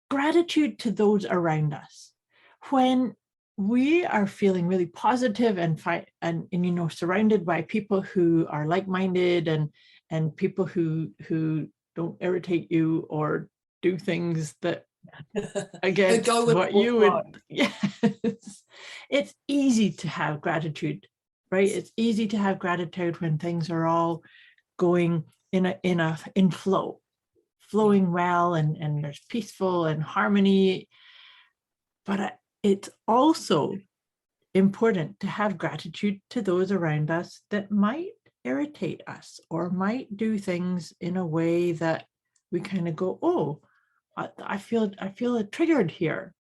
gratitude to those around us. When we are feeling really positive and surrounded by people who are like-minded and people who don't irritate you or do things that against what you would. Yes, it's easy to have gratitude, right? It's easy to have gratitude when things are all going in flowing well, and there's peaceful and harmony. But it's also important to have gratitude to those around us that might irritate us or might do things in a way that we kind of go, oh, I feel triggered here.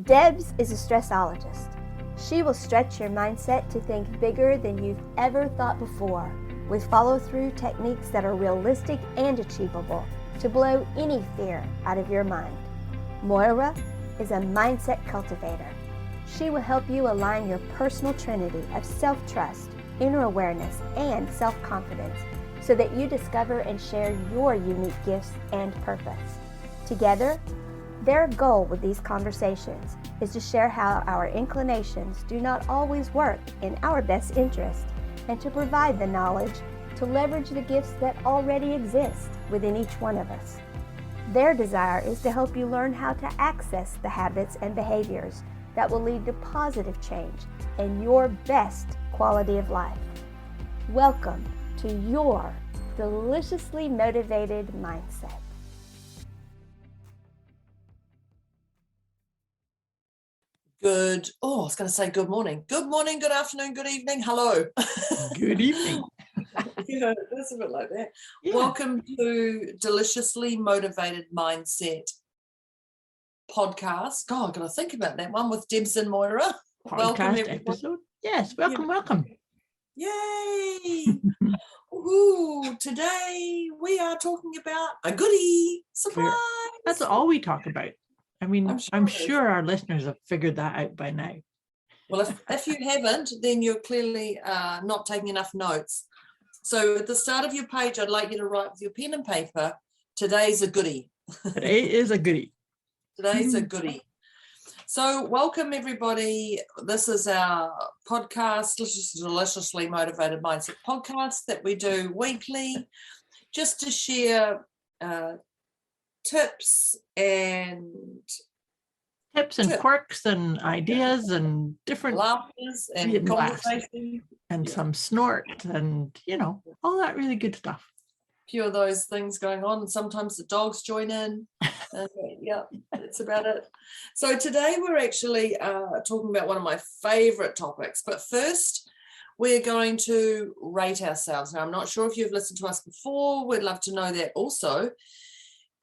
Debz is a stressologist. She will stretch your mindset to think bigger than you've ever thought before, with follow-through techniques that are realistic and achievable to blow any fear out of your mind. Moira is a mindset cultivator. She will help you align your personal trinity of self-trust, inner awareness, and self-confidence so that you discover and share your unique gifts and purpose. Together, their goal with these conversations is to share how our inclinations do not always work in our best interest, and to provide the knowledge to leverage the gifts that already exist within each one of us. Their desire is to help you learn how to access the habits and behaviors that will lead to positive change and your best quality of life. Welcome to your deliciously motivated mindset. I was going to say good morning. Good morning, good afternoon, good evening, hello. Good evening. Yeah, that's a bit like that. Yeah. Welcome to Deliciously Motivated Mindset podcast. God, I've got to think about that one with Debz and Moira. Welcome, Podcast everyone. episode. Yes, welcome. Yay! Ooh, today we are talking about a goodie. Surprise! That's all we talk about. I mean, I'm sure sure our listeners have figured that out by now. Well, if you haven't, then you're clearly not taking enough notes. So at the start of your page, I'd like you to write with your pen and paper, today's a goodie. Today is a goodie. Today's a goodie. So welcome, everybody. This is our podcast, Deliciously Motivated Mindset podcast that we do weekly just to share tips and quirks and ideas and different laughs and conversation and some snort and all that really good stuff. A few of those things going on, and sometimes the dogs join in. Yeah, that's about it. So today we're actually talking about one of my favorite topics, but first we're going to rate ourselves. Now, I'm not sure if you've listened to us before. We'd love to know that also.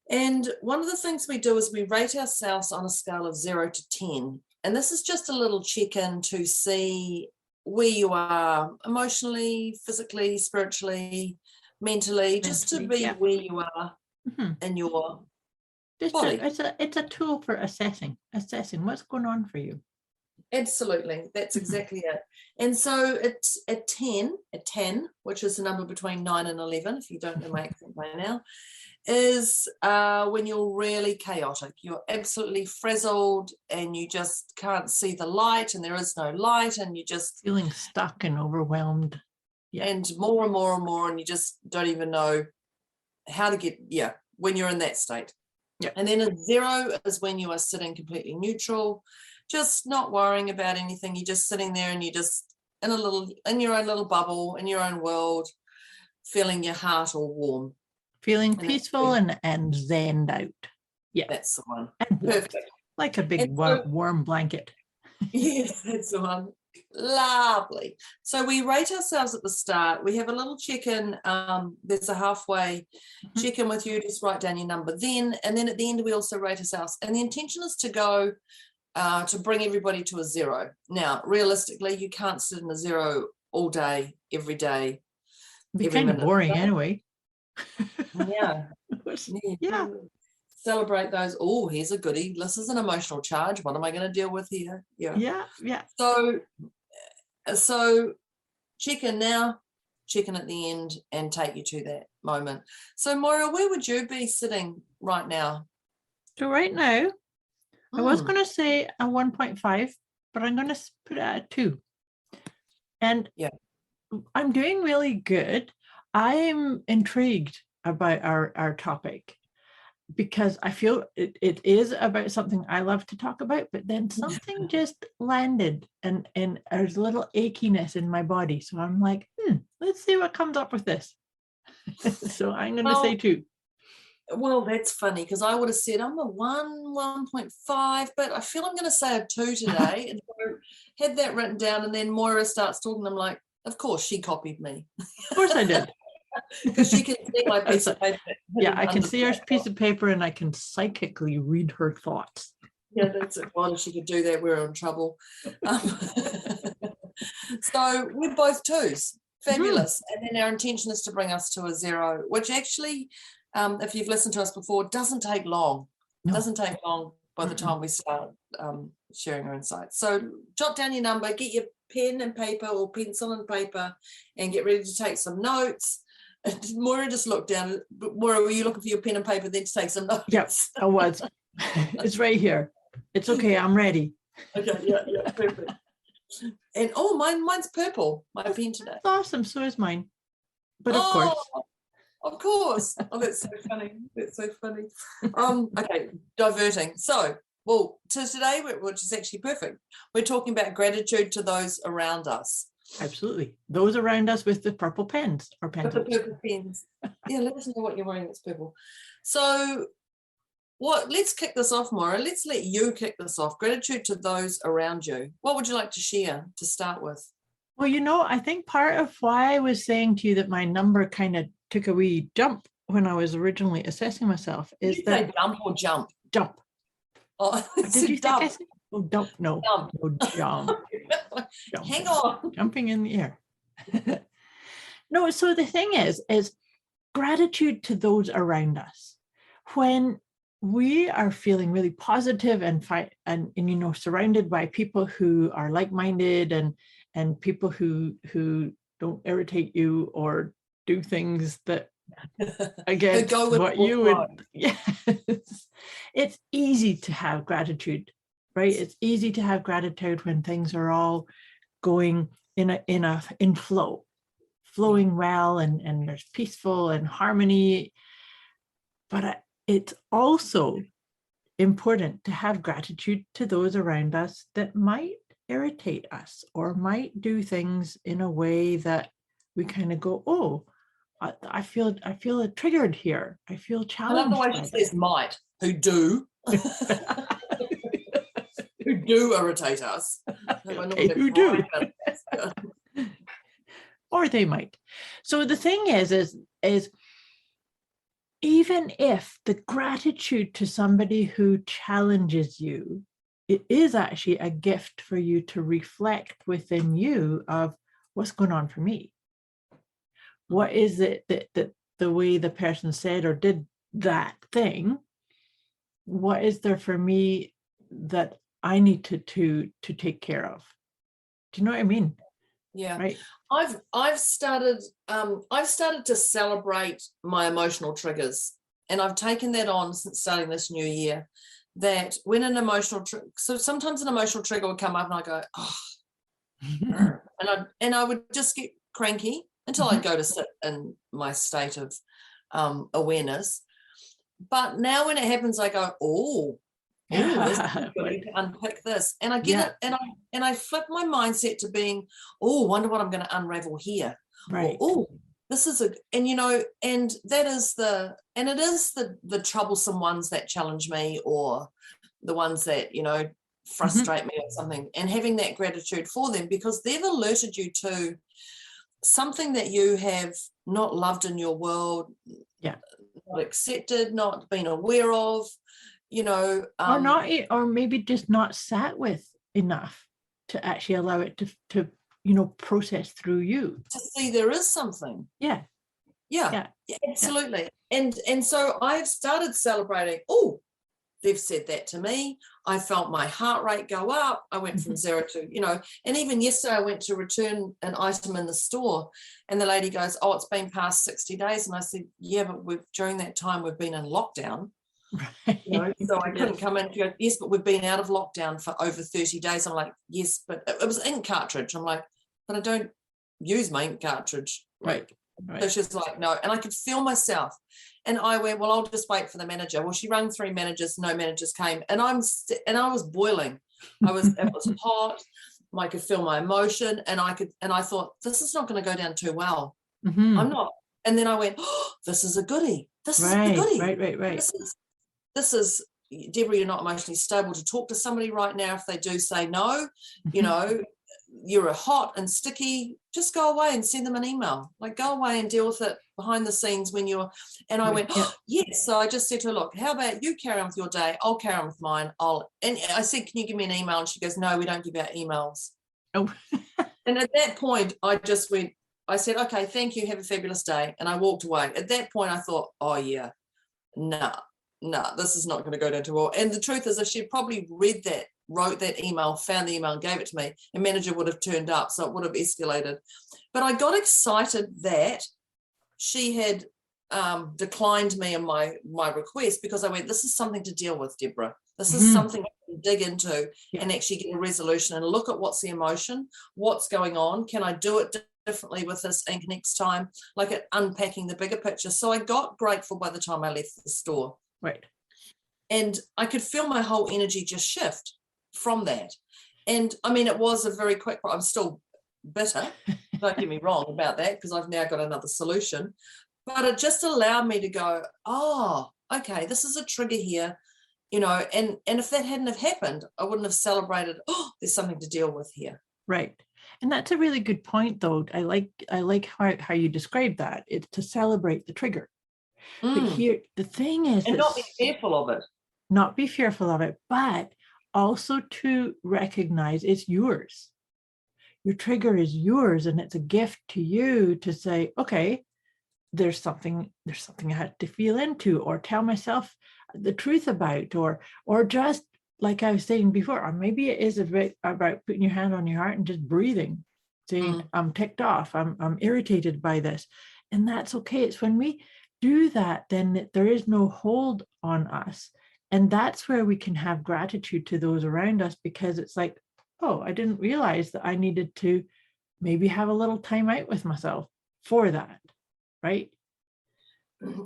And one of the things we do is we rate ourselves on a scale of 0 to 10. And this is just a little check-in to see where you are emotionally, physically, spiritually, mentally, just to be where you are in your body. It's a tool for assessing what's going on for you. Absolutely. That's exactly it. And so it's a 10, which is the number between 9 and 11, if you don't know my accent by now, is when you're really chaotic. You're absolutely frazzled and you just can't see the light, and there is no light, and you're just feeling stuck and overwhelmed. Yeah. And more and more and more, and you just don't even know how to get, when you're in that state. Yeah. And then a 0 is when you are sitting completely neutral, just not worrying about anything. You're just sitting there and you're just in your own little bubble, in your own world, feeling your heart all warm. Feeling peaceful and zenned out. Yeah. That's the one. And perfect. Like a big warm blanket. Yes, that's the one. Lovely. So we rate ourselves at the start. We have a little check-in. There's a halfway check-in with you. Just write down your number then. And then at the end, we also rate ourselves. And the intention is to go to bring everybody to a 0. Now, realistically, you can't sit in a 0 all day, every day. It'd be kind of boring anyway. Yeah. Yeah. Celebrate those. Oh, here's a goodie. This is an emotional charge. What am I going to deal with here? Yeah. So check in now, check in at the end, and take you to that moment. So Moira, where would you be sitting right now? So right now, I was Hmm. going to say a 1.5, but I'm going to put it at a 2. And Yeah. I'm doing really good. I'm intrigued about our topic because I feel it is about something I love to talk about, but then something just landed and there's a little achiness in my body. So I'm like, let's see what comes up with this. So I'm going to say 2. Well, that's funny because I would have said I'm a 1.5, but I feel I'm going to say a 2 today. And so I had that written down, and then Moira starts talking. I'm like, of course, she copied me. Of course I did. Because she can see my piece of paper. Yeah, I can see her piece of paper and I can psychically read her thoughts. Yeah, that's it. Well, if she could do that, we're in trouble. So we're both 2s. Fabulous. And then our intention is to bring us to a 0, which actually, if you've listened to us before, doesn't take long. No. Doesn't take long by the time we start sharing our insights. So jot down your number, get your pen and paper or pencil and paper, and get ready to take some notes. Moira just looked down. Moira, were you looking for your pen and paper then to take some notes? Yes, I was. It's right here. It's okay. I'm ready. Okay, yeah, perfect. And mine's purple. My pen today. That's awesome. So is mine. But of course. Of course. Oh, that's so funny. That's so funny. Okay, diverting. So, well, to today, which is actually perfect, we're talking about gratitude to those around us. Absolutely. Those around us with the purple pens or pencils. With the purple pens. Yeah, let us know what you're wearing that's purple. So let's kick this off, Moira. Let's let you kick this off. Gratitude to those around you. What would you like to share to start with? Well, I think part of why I was saying to you that my number kind of took a wee jump when I was originally assessing myself is Did you that say dump or jump? Jump. Oh, Did you dump. think I said? Oh, dump. No. Jump. No, jump. Hang on. Jumping in the air. No, so the thing is gratitude to those around us. When we are feeling really positive and surrounded by people who are like-minded and people who don't irritate you or do things that against what you would. Yes, it's easy to have gratitude, right? It's easy to have gratitude when things are all going in flowing well and there's peaceful and harmony. But it's also important to have gratitude to those around us that might irritate us or might do things in a way that we kind of go, oh, I feel triggered here. I feel challenged. I love the way she says might, who do. Who do irritate us. Who do. Or they might. So the thing is even if the gratitude to somebody who challenges you, it is actually a gift for you to reflect within you of what's going on for me. What is it that the way the person said or did that thing, what is there for me that I need to take care of? Do you know what I mean? Yeah. Right. I've started to celebrate my emotional triggers, and I've taken that on since starting this new year. That when an emotional so sometimes an emotional trigger would come up and I go, oh, and I would just get cranky until I'd go to sit in my state of awareness. But now when it happens, I go, oh, I need to unpick this, and I get it, and I flip my mindset to being, oh, wonder what I'm going to unravel here. Right. Or, oh, this is and that is it is the troublesome ones that challenge me, or the ones that frustrate me or something, and having that gratitude for them because they've alerted you to something that you have not loved in your world, not accepted, not been aware of. Or maybe just not sat with enough to actually allow it to process through you. To see there is something. Yeah, absolutely. And so I've started celebrating, oh, they've said that to me. I felt my heart rate go up. I went from 0 to, and even yesterday I went to return an item in the store and the lady goes, oh, it's been past 60 days. And I said, yeah, but during that time we've been in lockdown. Right. So I couldn't come in. She goes, yes, but we've been out of lockdown for over 30 days. I'm like, yes, but it was ink cartridge. I'm like, but I don't use my ink cartridge. Right. So she's like, no. And I could feel myself. And I went, well, I'll just wait for the manager. Well, she rang 3 managers, no managers came. And I was boiling. It was hot. I could feel my emotion. And I thought, this is not going to go down too well. I'm not. And then I went, oh, this is a goodie. This is the goodie. Right. This is, Deborah, you're not emotionally stable to talk to somebody right now. If they do say no, you're a hot and sticky, just go away and send them an email. Like, go away and deal with it behind the scenes when you're, and I went, oh, yes. So I just said to her, look, how about you carry on with your day? I'll carry on with mine. And I said, can you give me an email? And she goes, no, we don't give out emails. Oh. And at that point, I said, okay, thank you. Have a fabulous day. And I walked away. At that point, I thought, oh yeah, no, this is not going to go down too well. And the truth is, if she probably read that, wrote that email, found the email and gave it to me, a manager would have turned up, so it would have escalated. But I got excited that she had declined me and my request, because I went, this is something to deal with, Deborah. This is something to dig into and actually get a resolution and look at what's the emotion, what's going on, can I do it differently with this ink next time, like at unpacking the bigger picture. So I got grateful by the time I left the store. Right. And I could feel my whole energy just shift from that. And I mean, it was a very quick, I'm still bitter, don't get me wrong about that, because I've now got another solution, but it just allowed me to go, oh, okay, this is a trigger here, and if that hadn't have happened, I wouldn't have celebrated, oh, there's something to deal with here. Right. And that's a really good point, though. I like how you described that. It's to celebrate the trigger. But here, the thing is, and not be fearful of it. Not be fearful of it, but also to recognize it's yours. Your trigger is yours, and it's a gift to you to say, okay, there's something I had to feel into, or tell myself the truth about, or just like I was saying before, or maybe it is about putting your hand on your heart and just breathing, saying, I'm ticked off, I'm irritated by this. And that's okay. It's when we do that, then there is no hold on us. And that's where we can have gratitude to those around us, because it's like, oh, I didn't realize that I needed to maybe have a little time out with myself for that. Right.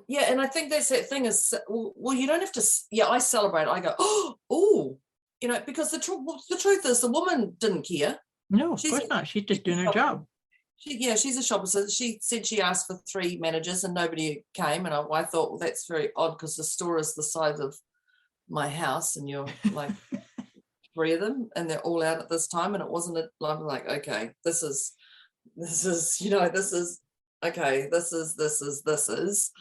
Yeah. And I think that's that thing is, well, you don't have to, I celebrate. I go, oh, because the truth is the woman didn't care. No, of course not. She's just doing her job. She's a shopper. So she said she asked for 3 managers and nobody came. And I thought, well, that's very odd, because the store is the size of my house and you're like 3 of them and they're all out at this time. And it wasn't I'm like, okay, this is okay, this is.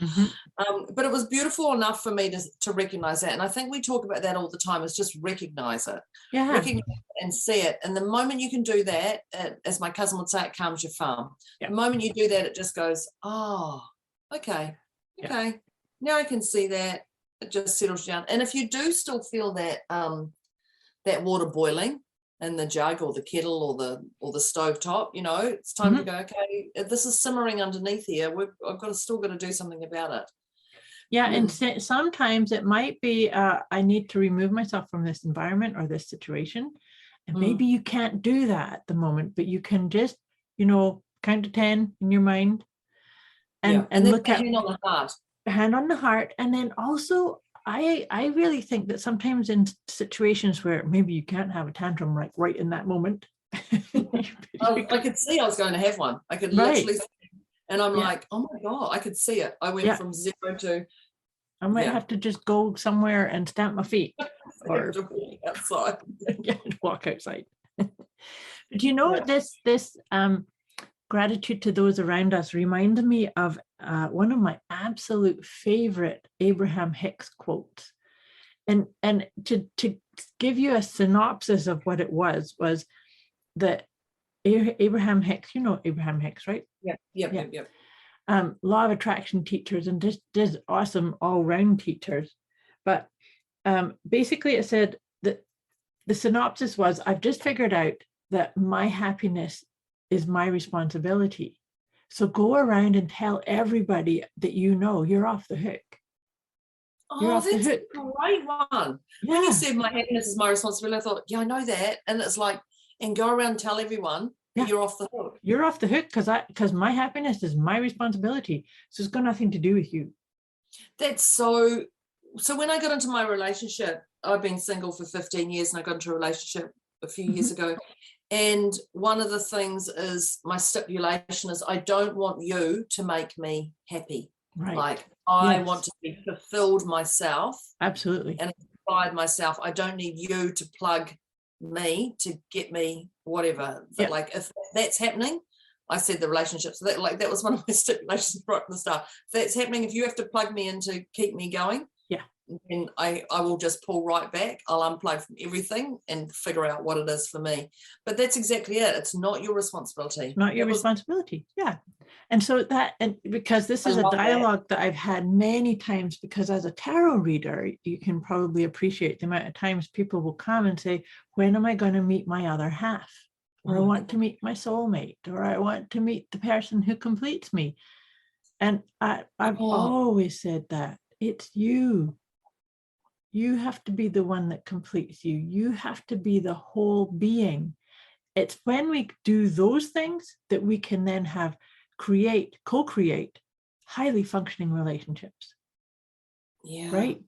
But it was beautiful enough for me to recognize that. And I think we talk about that all the time, is just recognize it. Yeah. Recognize it and see it. And the moment you can do that, as my cousin would say, it calms your farm. Yeah. The moment you do that, it just goes, oh, okay. Now I can see that. It just settles down. And if you do still feel that that water boiling in the jug or the kettle or the stove top, it's time to go, okay, this is simmering underneath here. I've still got to do something about it. Yeah. And sometimes it might be, I need to remove myself from this environment or this situation. And maybe you can't do that at the moment, but you can just, count to 10 in your mind and look at hand on the heart. Hand on the heart. And then also, I really think that sometimes in situations where maybe you can't have a tantrum right in that moment. I could see I was going to have one. I could literally see it. And I'm like, oh my God, I could see it. I went from 0 to... I might have to just go somewhere and stamp my feet. Or walk outside. Walk outside. But this gratitude to those around us reminded me of one of my absolute favorite Abraham Hicks quotes. And to give you a synopsis of what it was that Abraham Hicks, Abraham Hicks, right? Yeah. Law of attraction teachers and just awesome all-round teachers. But basically it said that the synopsis was, I've just figured out that my happiness is my responsibility. So go around and tell everybody that you know you're off the hook. You're Oh, off the that's hook. a great one. When you said my happiness is my responsibility, I thought, yeah, I know that. And it's like, and go around and tell everyone that you're off the hook. You're off the hook because my happiness is my responsibility. So it's got nothing to do with you. That's so when I got into my relationship, I've been single for 15 years and I got into a relationship a few years ago. And one of the things is my stipulation is I don't want you to make me happy. Right. Like I want to be fulfilled myself. Absolutely. And inspired myself. I don't need you to plug me to get me whatever. But like if that's happening, I said the relationship. So that was one of my stipulations right from the start. If that's happening, if you have to plug me in to keep me going, then I will just pull right back. I'll unplug from everything and figure out what it is for me. But that's exactly it. It's not your responsibility. It's not your responsibility. Yeah. And so and because this is a dialogue that I've had many times, because as a tarot reader, you can probably appreciate the amount of times people will come and say, when am I going to meet my other half? Or I want to meet my soulmate, or I want to meet the person who completes me. And I've always said that it's you. You have to be the one that completes you. You have to be the whole being. It's when we do those things that we can then co-create highly functioning relationships. Yeah. Right?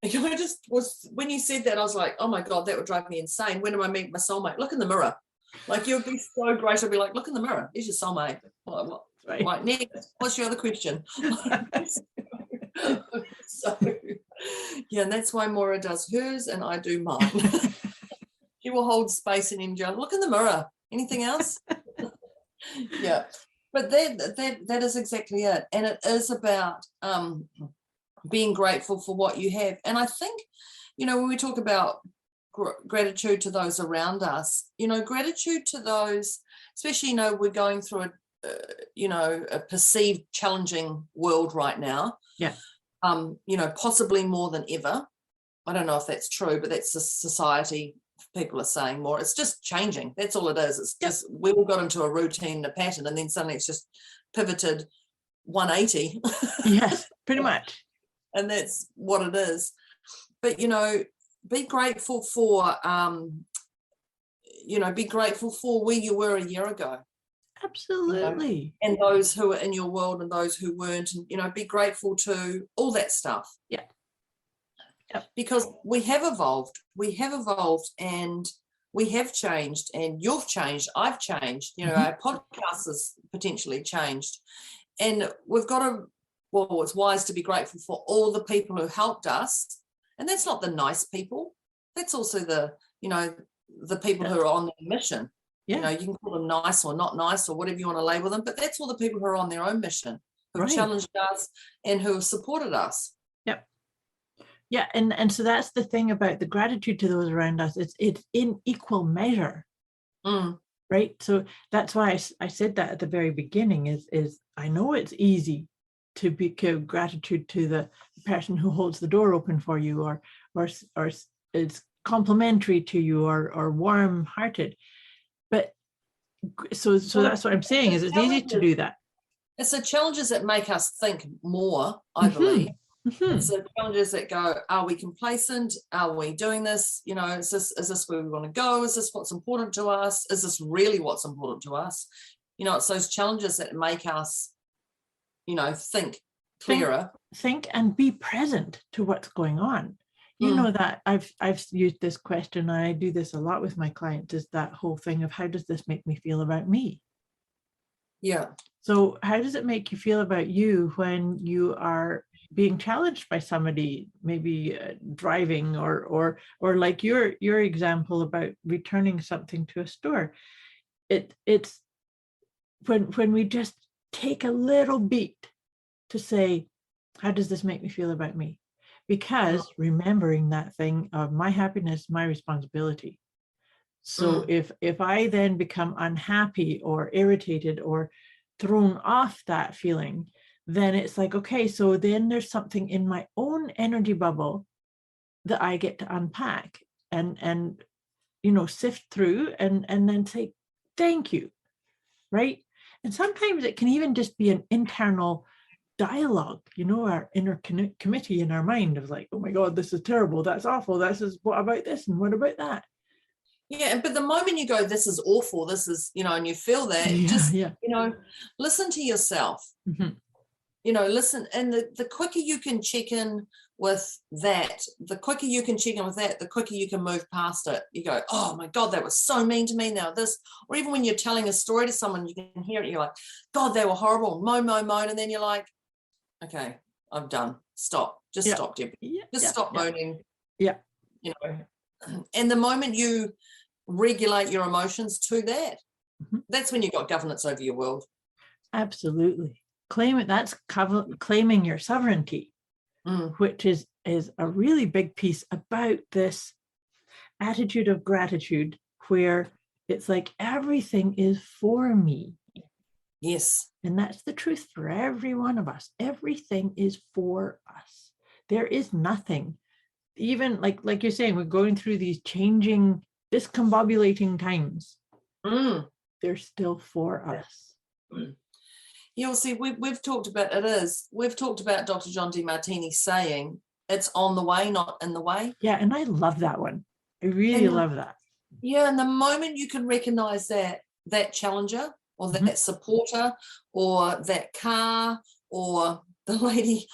I just was, when you said that, I was like, oh my God, that would drive me insane. When am I meet my soulmate? Look in the mirror. Like, you'd be so great. I'd be like, look in the mirror. There's your soulmate. Like, next, what's your other question? So, yeah, and that's why Moira does hers and I do mine. She will hold space and enjoy. Look in the mirror. Anything else? Yeah, but that is exactly it, and it is about being grateful for what you have. And I think, when we talk about gratitude to those around us, gratitude to those, especially, we're going through a perceived challenging world right now. Yeah. Possibly more than ever. I don't know if that's true, but that's the society people are saying more. It's just changing. That's all it is. It's just we all got into a routine, a pattern, and then suddenly it's just pivoted 180. Yes, pretty much. And that's what it is. But be grateful for be grateful for where you were a year ago. Absolutely. And those who are in your world and those who weren't, and be grateful to all that stuff. Yeah. Yep. Because we have evolved and we have changed, and you've changed, I've changed, our podcast has potentially changed, and we've got to, it's wise to be grateful for all the people who helped us. And that's not the nice people, that's also the people who are on their mission. Yeah. You can call them nice or not nice or whatever you want to label them, but that's all the people who are on their own mission, who have challenged us and who have supported us. Yep. Yeah, and so that's the thing about the gratitude to those around us. It's in equal measure, right? So that's why I said that at the very beginning. Is I know it's easy to give gratitude to the person who holds the door open for you, or is complimentary to you, or warm-hearted. But so that's what I'm saying, is it's easy to do that. It's the challenges that make us think more, I believe. It's the challenges that go, are we complacent? Are we doing this? Is this where we want to go? Is this what's important to us? Is this really what's important to us? It's those challenges that make us, think clearer. Think and be present to what's going on. That I've used this question, and I do this a lot with my clients, is that whole thing of, how does this make me feel about me? Yeah. So how does it make you feel about you when you are being challenged by somebody, maybe driving, or like your example about returning something to a store? It's when we just take a little beat to say, how does this make me feel about me? Because remembering that thing of my happiness, my responsibility. So if I then become unhappy or irritated or thrown off that feeling, then it's like, okay, so then there's something in my own energy bubble that I get to unpack and sift through and then say, thank you, right? And sometimes it can even just be an internal dialogue, our inner committee in our mind of like, oh my God, this is terrible, that's awful, what about this and what about that? Yeah, but the moment you go, this is awful, this is, and you feel that, listen to yourself. Mm-hmm. Listen, and the quicker you can check in with that, the quicker you can move past it. You go, oh my God, that was so mean to me now, this, or even when you're telling a story to someone, you can hear it, you're like, God, they were horrible, moan, and then you're like, okay, I'm done, stop, stop, Debbie, stop moaning. Yeah. And the moment you regulate your emotions to that, mm-hmm. that's when you've got governance over your world. Absolutely. Claiming your sovereignty, which is a really big piece about this attitude of gratitude, where it's like everything is for me. Yes. And that's the truth for every one of us. Everything is for us. There is nothing, even like you're saying, we're going through these changing, discombobulating times. They're still for us. You'll see, we've talked about Dr. John DeMartini saying it's on the way, not in the way. Yeah, and I love that one. I really love that. Yeah, and the moment you can recognize that challenger or that, that supporter or that car or the lady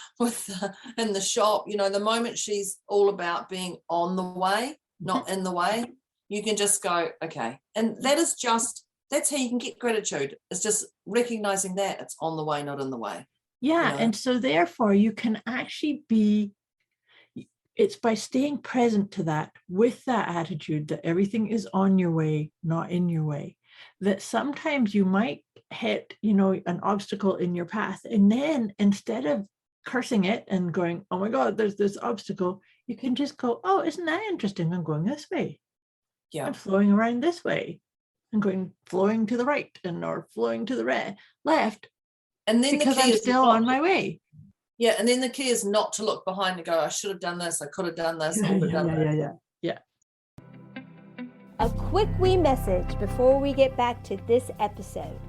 in the shop, the moment she's all about being on the way, not in the way, you can just go, okay. And that's how you can get gratitude. It's just recognizing that it's on the way, not in the way. Yeah. And so therefore you can actually it's by staying present to that with that attitude that everything is on your way, not in your way, that sometimes you might hit, an obstacle in your path. And then instead of cursing it and going, oh my God, there's this obstacle, you can just go, oh, isn't that interesting? I'm going this way. Yeah. I'm flowing around this way. I'm flowing to the right or flowing to the left. And then because I'm still on my way. Yeah. And then the key is not to look behind and go, I should have done this. I could have done this. Yeah. A quick wee message before we get back to this episode.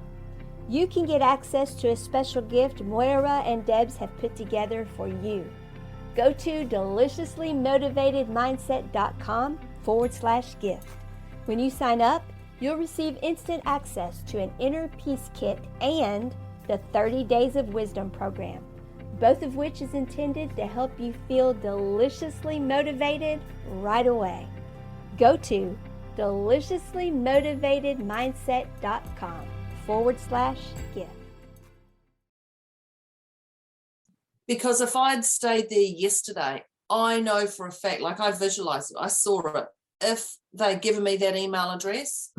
You can get access to a special gift Moira and Debz have put together for you. Go to deliciouslymotivatedmindset.com/gift. When you sign up, you'll receive instant access to an inner peace kit and the 30 Days of Wisdom program, both of which is intended to help you feel deliciously motivated right away. Go to deliciouslymotivatedmindset.com/gift. Because if I'd stayed there yesterday, I know for a fact, like I visualized it, I saw it. If they'd given me that email address,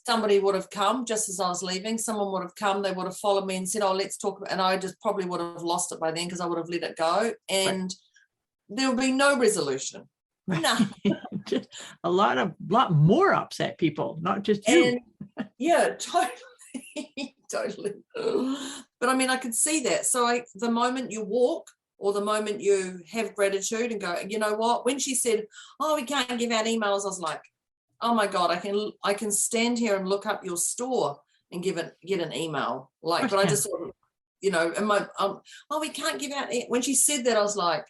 somebody would have come just as I was leaving. Someone would have come, they would have followed me and said, oh, let's talk. And I just probably would have lost it by then because I would have let it go. And there would be no resolution. No. Just a lot more upset people, not just you. Yeah, totally. But I mean, I could see that. So the moment you walk or the moment you have gratitude and go, you know what, when she said, oh, we can't give out emails, I was like, oh my God, I can stand here and look up your store and get an email. Like, but I just sort of, oh, we can't give out. When she said that, I was like,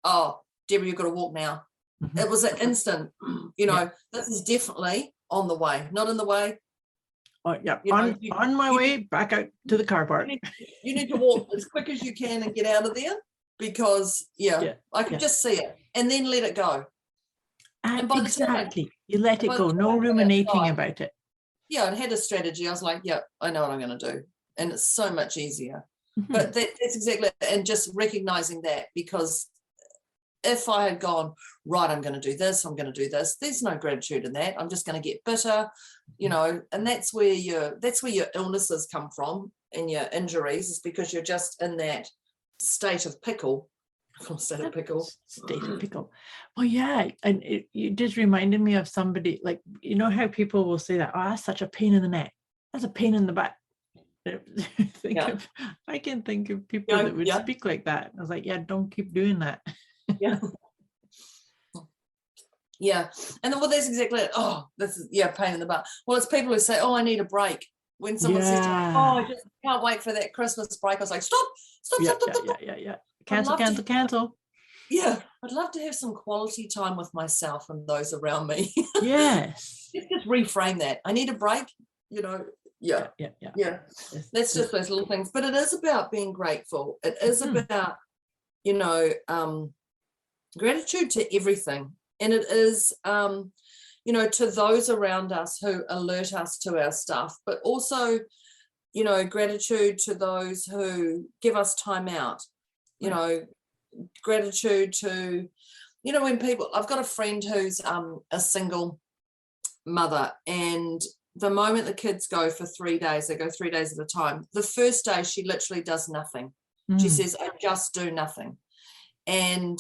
oh, Debbie, you've got to walk now. It was an instant, this is definitely on the way, not in the way. Oh, yeah, on my way back out to the car park. You need to walk as quick as you can and get out of there because, I could just see it and then let it go. And exactly. You let it go. No ruminating about it. Yeah, I had a strategy. I was like, yeah, I know what I'm going to do. And it's so much easier. But that's exactly it. And just recognizing that, because if I had gone, right, I'm going to do this, I'm going to do this, there's no gratitude in that. I'm just going to get bitter, and that's where your illnesses come from and your injuries, is because you're just in that state of pickle. State of pickle. Well, yeah. And you just reminded me of somebody, like, how people will say that, oh, that's such a pain in the neck. That's a pain in the butt. I can think of people that would speak like that. I was like, yeah, don't keep doing that. Yeah. Yeah. And then, well, that's exactly it. Oh, this is, yeah, pain in the butt. Well, it's people who say, oh, I need a break. When someone says to me, oh, I Yeah. just can't wait for that Christmas break, I was like, stop, stop, Yeah, stop, stop, yeah, stop, yeah, stop. yeah, yeah. I'd Cancel, love to cancel, have- cancel. Yeah, I'd love to have some quality time with myself and those around me. Yes. Let's just reframe that. I need a break, you know. Yeah, Yeah, yeah. yeah. Yes, That's just those little things. But it is about being grateful. It is Mhm. about, you know, gratitude to everything. And it is, you know, to those around us who alert us to our stuff, but also, you know, gratitude to those who give us time out, you know, gratitude to, you know, when people, I've got a friend who's a single mother, and the moment the kids go for 3 days, they go 3 days at a time. The first day she literally does nothing. She says, I just do nothing. And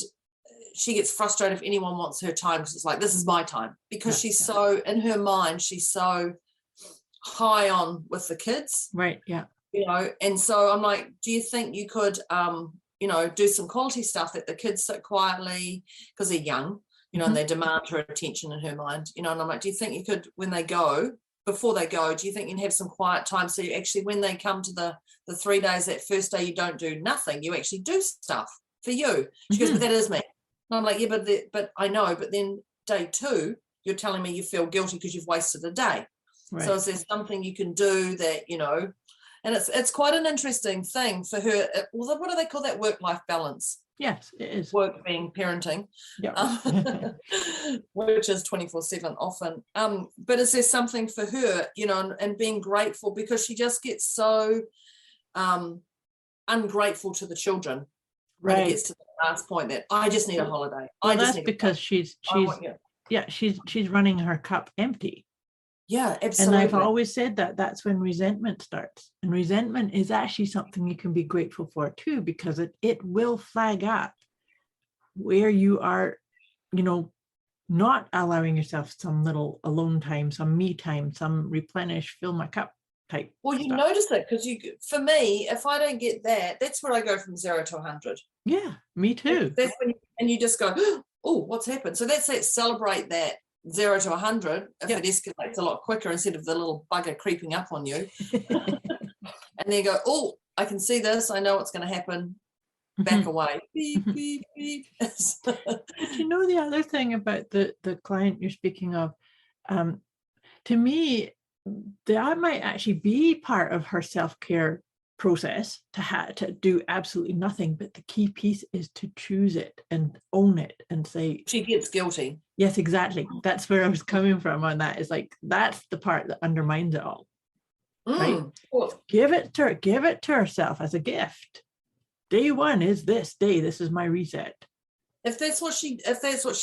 she gets frustrated if anyone wants her time, because it's like, this is my time, because she's so, in her mind, she's so high on with the kids. Right. Yeah. You know, and so I'm like, do you think you could, you know, do some quality stuff that the kids sit quietly, because they're young, you know, and they demand her attention in her mind, you know, and I'm like, do you think you could, when they go, before they go, do you think you can have some quiet time, so you actually, when they come to the 3 days, that first day, you don't do nothing, you actually do stuff for you? She goes, but that is me. And I'm like, yeah, but I know, but then day 2, you're telling me you feel guilty because you've wasted a day. Right. So is there something you can do that, you know, and it's quite an interesting thing for her. What do they call that? Work-life balance. Yes, it is. Work being parenting, which is 24/7 often. But is there something for her, you know, and being grateful, because she just gets so ungrateful to the children. Right. When it gets to the last point that I just need a holiday. Well, that's because she's running her cup empty. Yeah, absolutely. And I've always said that that's when resentment starts. And resentment is actually something you can be grateful for too, because it will flag up where you are, you know, not allowing yourself some little alone time, some me time, some replenish, fill my cup type. Well, you notice it, because for me, if I don't get that, that's where I go from 0 to 100. Yeah, me too. That's when you just go, oh, what's happened? So let's celebrate that 0 to 100. If it escalates a lot quicker, instead of the little bugger creeping up on you, and then go, oh, I can see this. I know what's going to happen. Back away. Beep, beep, beep. But you know, the other thing about the client you're speaking of, to me, that might actually be part of her self-care process, to do absolutely nothing, but the key piece is to choose it and own it and say she gets guilty. Yes, exactly. That's where I was coming from on that. Is like, that's the part that undermines it all. Right? Cool. Give it to herself as a gift. Day 1 is this day. This is my reset. If that's what she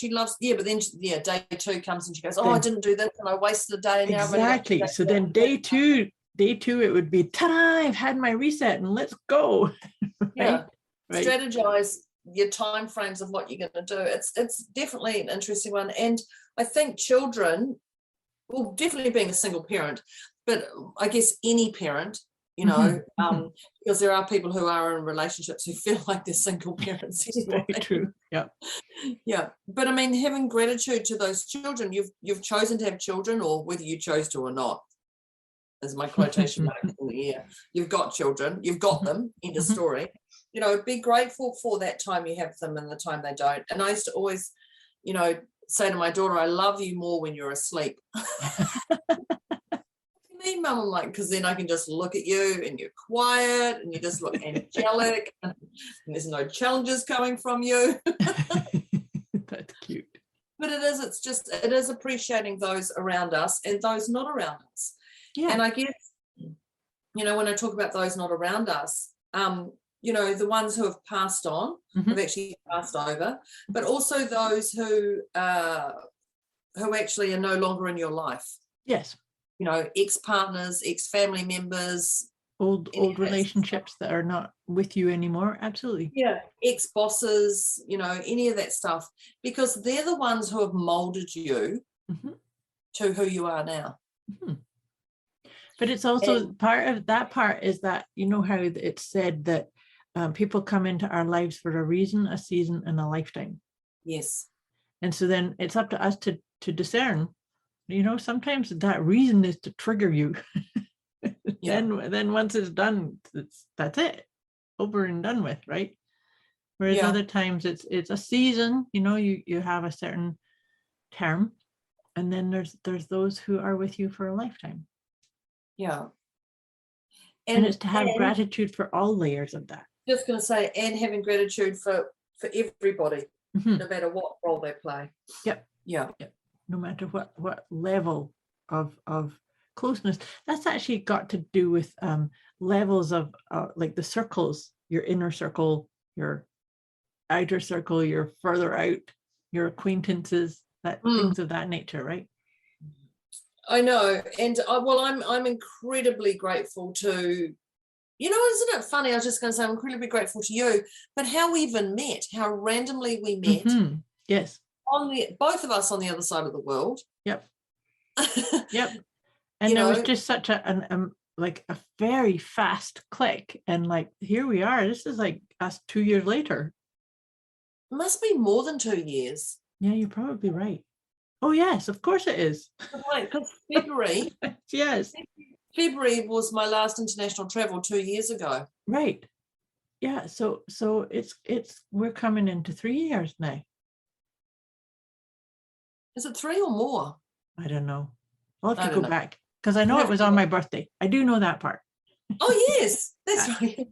loves, but then day 2 comes and she goes, I didn't do this and I wasted a day. Now exactly. So then day two, it would be, ta-da, I've had my reset and let's go. Right? Strategize your time frames of what you're going to do. It's definitely an interesting one. And I think children, well, definitely being a single parent, but I guess any parent, you know, because there are people who are in relationships who feel like they're single parents. Very true. Yeah. But I mean, having gratitude to those children, you've chosen to have children, or whether you chose to or not, is my quotation mark in the air. You've got children, you've got them, end of story. You know, be grateful for that time you have them and the time they don't. And I used to always, you know, say to my daughter, I love you more when you're asleep. Me, Mum, I'm like, because then I can just look at you and you're quiet and you just look angelic and there's no challenges coming from you. That's cute. But it is appreciating those around us and those not around us. Yeah. And I guess, you know, when I talk about those not around us, you know, the ones who have passed on, have actually passed over, but also those who actually are no longer in your life. Yes. You know, ex-partners, ex-family members, old relationships that are not with you anymore. Absolutely. Yeah. Ex-bosses, you know, any of that stuff, because they're the ones who have molded you to who you are now. But it's also part of that is that, you know, how it's said that people come into our lives for a reason, a season, and a lifetime. Yes. And so then it's up to us to discern, sometimes that reason is to trigger you. Yeah. Then once it's done, that's it, over and done with, right? Whereas other times it's a season, you have a certain term, and then there's those who are with you for a lifetime. Yeah. And it's to have gratitude for all layers of that. Just going to say, and having gratitude for everybody, no matter what role they play. Yep. Yeah. No matter what level of closeness. That's actually got to do with levels of like the circles, your inner circle, your outer circle, your further out, your acquaintances, things of that nature, right? I know. And I'm incredibly grateful to, isn't it funny? I was just going to say, I'm incredibly grateful to you, but how we even met, how randomly we met. Mm-hmm. Yes. Both of us on the other side of the world. Yep. Yep. And there was just such a very fast click, and like, here we are. This is like us 2 years later. It must be more than 2 years. Yeah, you're probably right. Oh yes, of course it is. Because February. Yes. February was my last international travel 2 years ago. Right. Yeah. So it's we're coming into 3 years now. Is it 3 or more? I don't know. I'll have to go back, because I know it was on my birthday. I do know that part. Oh yes, that's right.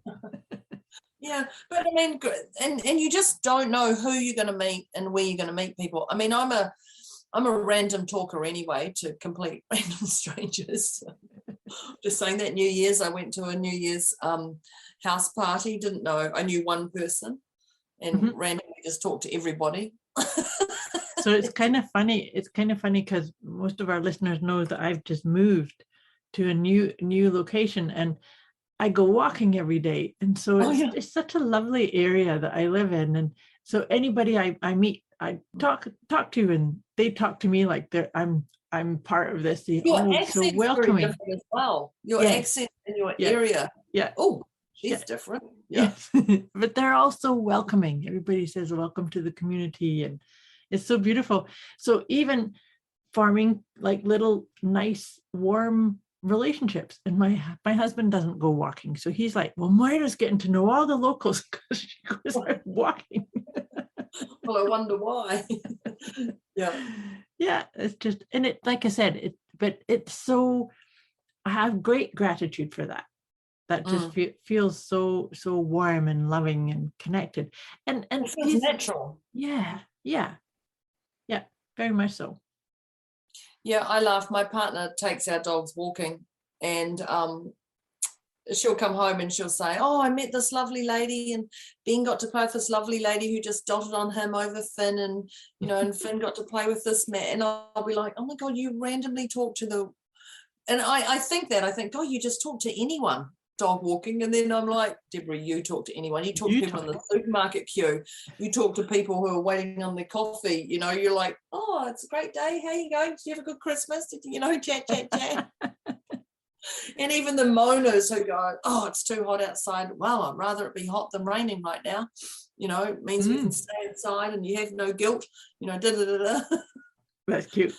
Yeah, but I mean, and you just don't know who you're going to meet and where you're going to meet people. I mean, I'm a random talker anyway to complete random strangers. Just saying that New Year's, I went to a New Year's house party. Didn't know, I knew one person, and randomly just talked to everybody. So it's kind of funny. It's kind of funny because most of our listeners know that I've just moved to a new location, and I go walking every day. And so it's such a lovely area that I live in. And so anybody I meet, I talk to, and they talk to me like I'm part of this. Your accent's welcoming very different as well. Your accent in your area. Yeah. Oh, she's different. Yeah. Yes. But they're also welcoming. Everybody says welcome to the community, and it's so beautiful. So even forming like little nice warm relationships. And my husband doesn't go walking, so he's like, well, Moira's getting to know all the locals because she goes out walking. Well, I wonder why. Yeah, it's just, and it, like I said, it's so, I have great gratitude for that just feels so warm and loving and connected, and it feels natural. Yeah, very much so. Yeah, I laugh. My partner takes our dogs walking, and she'll come home and she'll say, oh, I met this lovely lady, and Ben got to play with this lovely lady who just dotted on him over Finn, and and Finn got to play with this man. And I'll be like, oh my God, you randomly talk to and I think, oh, you just talk to anyone dog walking. And then I'm like, Deborah, you talk to anyone. You talk to people in the supermarket queue. You talk to people who are waiting on their coffee. You're like, oh, it's a great day. How you going? Did you have a good Christmas? Did chat. And even the moaners who go, oh, it's too hot outside. Well, I'd rather it be hot than raining right now. It means we can stay inside and you have no guilt. That's cute.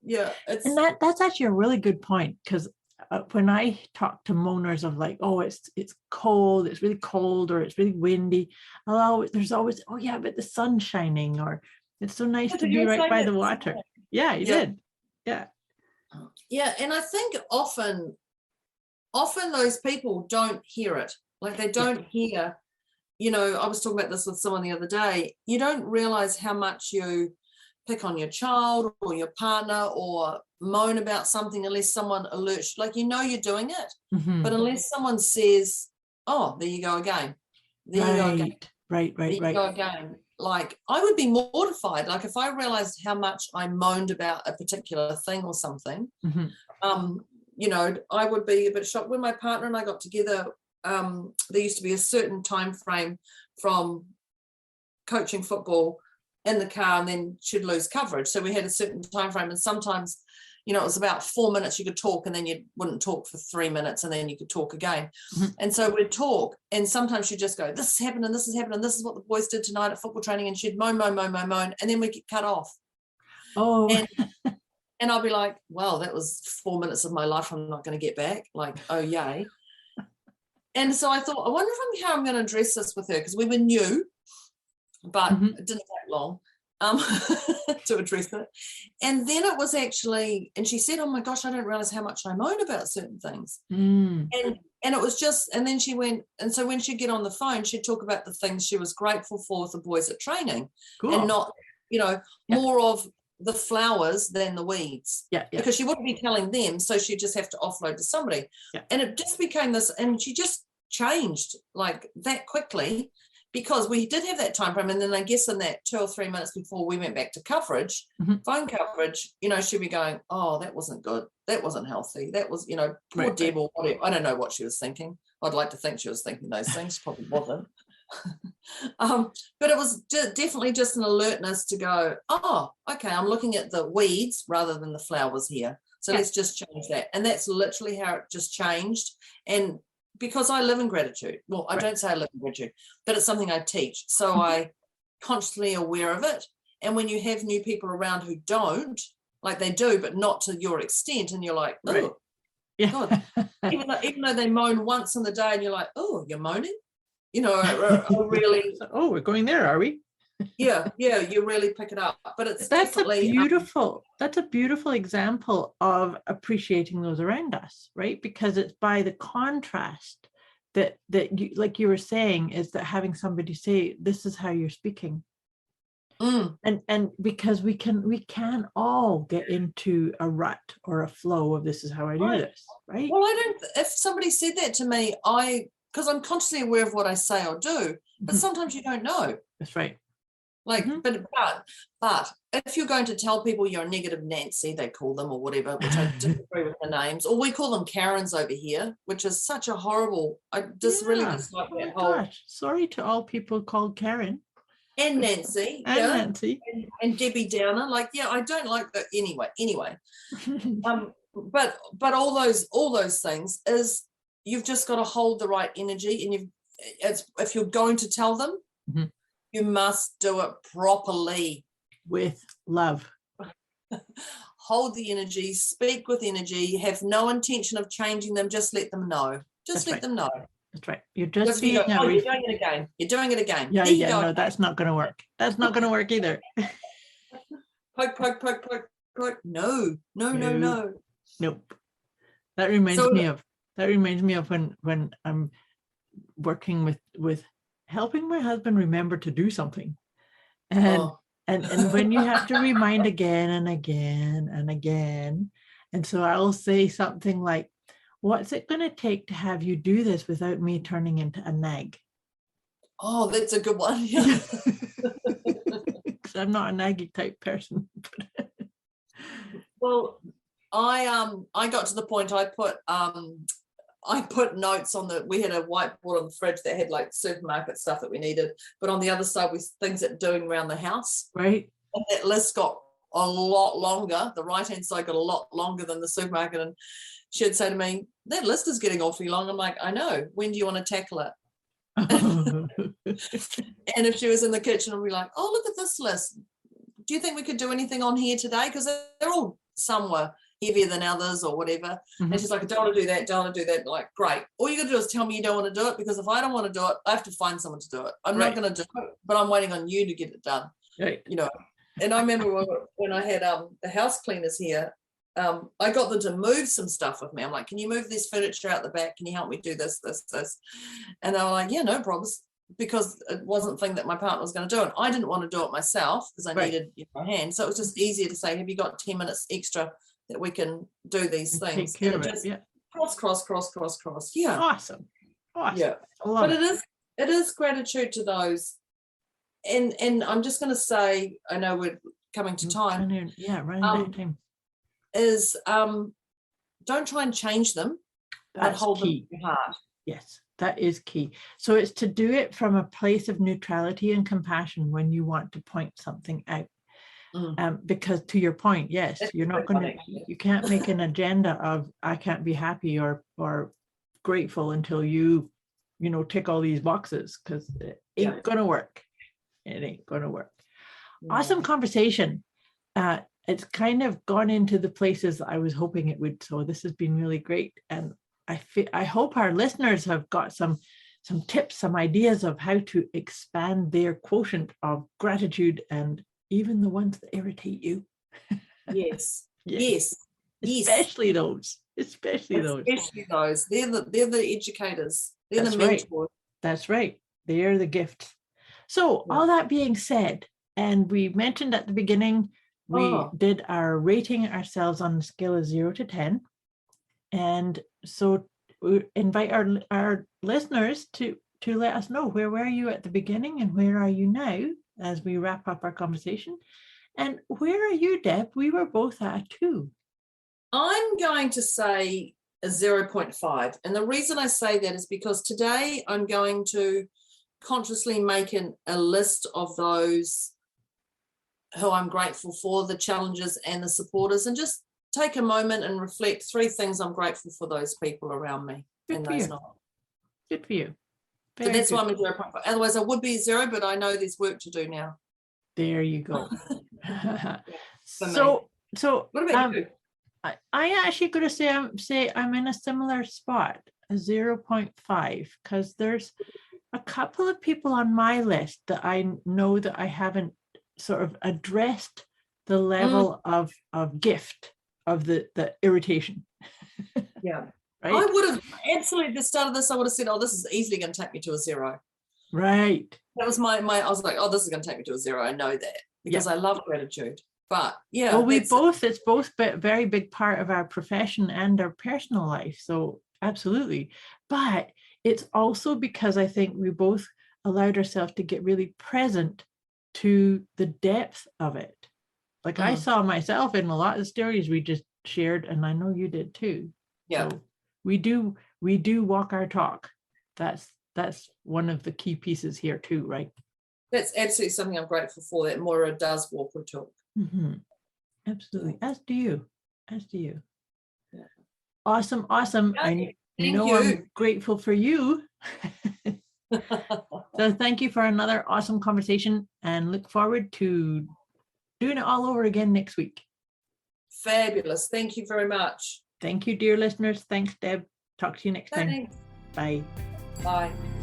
Yeah. And that's actually a really good point, because when I talk to moaners of like, oh, it's cold, it's really cold, or it's really windy, there's always, oh yeah, but the sun's shining, or it's so nice to be right by the water. Yeah, you did. Yeah. Yeah, and I think often those people don't hear it. Like they don't hear, I was talking about this with someone the other day. You don't realize how much you pick on your child or your partner or moan about something unless someone alerts, like you're doing it. But unless someone says, oh, there you go again. There you go again. Right. There you go again. Like I would be mortified. Like if I realized how much I moaned about a particular thing or something, I would be a bit shocked. When my partner and I got together, there used to be a certain time frame from coaching football in the car, and then she'd lose coverage. So we had a certain time frame, and sometimes it was about 4 minutes you could talk, and then you wouldn't talk for 3 minutes, and then you could talk again. And so we'd talk, and sometimes she'd just go, this is happening, this is happening, this is what the boys did tonight at football training, and she'd moan, and then we'd get cut off. And I'll be like, well, that was 4 minutes of my life I'm not going to get back. Like, oh, yay. And so I thought, I wonder how I'm going to address this with her, because we were new, but it didn't take long to address it. And then it was actually, and she said, oh my gosh, I don't realize how much I moan about certain things. And it was just, and then she went, and so when she'd get on the phone, she'd talk about the things she was grateful for with the boys at training, and not, more of the flowers than the weeds, because she wouldn't be telling them, so she'd just have to offload to somebody. And it just became this, and she just changed like that quickly, because we did have that time frame. And then I guess in that 2 or 3 minutes before we went back to coverage, phone coverage, she'd be going, oh, that wasn't good, that wasn't healthy, that was, poor Deb, or whatever. I don't know what she was thinking. I'd like to think she was thinking those things. Probably wasn't. But it was definitely just an alertness to go, oh, okay, I'm looking at the weeds rather than the flowers here, so let's just change that. And that's literally how it just changed. And because I live in gratitude, well, I don't say I live in gratitude, but it's something I teach, so I constantly aware of it. And when you have new people around who don't, like they do, but not to your extent, and you're like, oh God, even though they moan once in the day, and you're like, oh, you're moaning, really. Oh, we're going there, are we? yeah, you really pick it up. But it's that's a beautiful example of appreciating those around us, right? Because it's by the contrast that you, like you were saying, is that having somebody say, this is how you're speaking. And because we can all get into a rut or a flow of, this is how I do this, right? Well, if somebody said that to me, because I'm consciously aware of what I say or do, but sometimes you don't know. That's right. Like, but if you're going to tell people you're a negative Nancy, they call them, or whatever, which I disagree with the names, or we call them Karens over here, which is such a horrible, I just really dislike that whole. Gosh, sorry to all people called Karen. And Nancy. Nancy. And Debbie Downer. Like, I don't like that anyway. But all those things is, you've just got to hold the right energy, and if you're going to tell them, you must do it properly. With love. Hold the energy, speak with energy, have no intention of changing them, just let them know. Just let them know. That's right. You're just being you're doing it again. You're doing it again. No, that's not going to work. That's not going to work either. Poke. No. Nope. That reminds me of when I'm working with helping my husband remember to do something, and when you have to remind again and again and again, and so I'll say something like, what's it going to take to have you do this without me turning into a nag? Oh, that's a good one. Because I'm not a naggy type person. Well, I got to the point I put notes on we had a whiteboard on the fridge that had like supermarket stuff that we needed, but on the other side was things that doing around the house. Right. And that list got a lot longer. The right-hand side got a lot longer than the supermarket. And she'd say to me, that list is getting awfully long. I'm like, I know. When do you want to tackle it? And if she was in the kitchen, I'd be like, oh, look at this list. Do you think we could do anything on here today? Because they're all somewhere heavier than others or whatever. And she's like, I don't want to do that, don't want to do that. Like, great. All you got to do is tell me you don't want to do it, because if I don't want to do it, I have to find someone to do it. I'm not going to do it, but I'm waiting on you to get it done. Right. And I remember when I had the house cleaners here, I got them to move some stuff with me. I'm like, can you move this furniture out the back? Can you help me do this? And they were like, yeah, no problems, because it wasn't the thing that my partner was going to do. And I didn't want to do it myself because I needed my hand. So it was just easier to say, have you got 10 minutes extra that we can do these things? Take care of it. Cross. Yeah. Awesome. Yeah. But it is gratitude to those. And I'm just going to say, I know we're coming to time. Running out of time. Is don't try and change them, but hold them in your heart. Yes, that is key. So it's to do it from a place of neutrality and compassion when you want to point something out. Because to your point, yes, That's you're not so going to, funny. you can't make an agenda of I can't be happy or grateful until you tick all these boxes, because it ain't going to work. It ain't going to work. Awesome conversation. It's kind of gone into the places I was hoping it would. So this has been really great. And I hope our listeners have got some tips, some ideas of how to expand their quotient of gratitude, and even the ones that irritate you. Yes. Yes. Yes. Especially those. Especially those. They're the educators. They're That's the right. mentors. That's right. They're the gift. So all that being said, and we mentioned at the beginning, we did our rating ourselves on the scale of 0 to 10. And so we invite our listeners to let us know, where were you at the beginning and where are you now, as we wrap up our conversation. And where are you, Deb? We were both at a 2. I'm going to say a 0.5. And the reason I say that is because today I'm going to consciously make a list of those who I'm grateful for, the challenges and the supporters, and just take a moment and reflect 3 things I'm grateful for those people around me. Good for you. Good for you. So that's why I'm at 0.5. Otherwise I would be 0, but I know there's work to do now. There you go. So what about you? I actually going to say I'm in a similar spot, a 0.5, because there's a couple of people on my list that I know that I haven't sort of addressed the level of gift of the irritation. Yeah. Right? I would have absolutely, at the start of this, I would have said, oh, this is easily going to take me to a 0. Right. That was my I was like, oh, this is going to take me to a 0. I know that, because I love gratitude. But yeah. Well, it's both a very big part of our profession and our personal life. So absolutely. But it's also because I think we both allowed ourselves to get really present to the depth of it. Like I saw myself in a lot of the stories we just shared, and I know you did too. Yeah. So we do walk our talk. That's one of the key pieces here too, right? That's absolutely something I'm grateful for, that Moira does walk her talk. Mm-hmm. Absolutely. As do you. Yeah. Awesome. Thank you. I'm grateful for you. So thank you for another awesome conversation, and look forward to doing it all over again next week. Fabulous. Thank you very much. Thank you, dear listeners. Thanks, Deb. Talk to you next time. Thanks. Bye. Bye.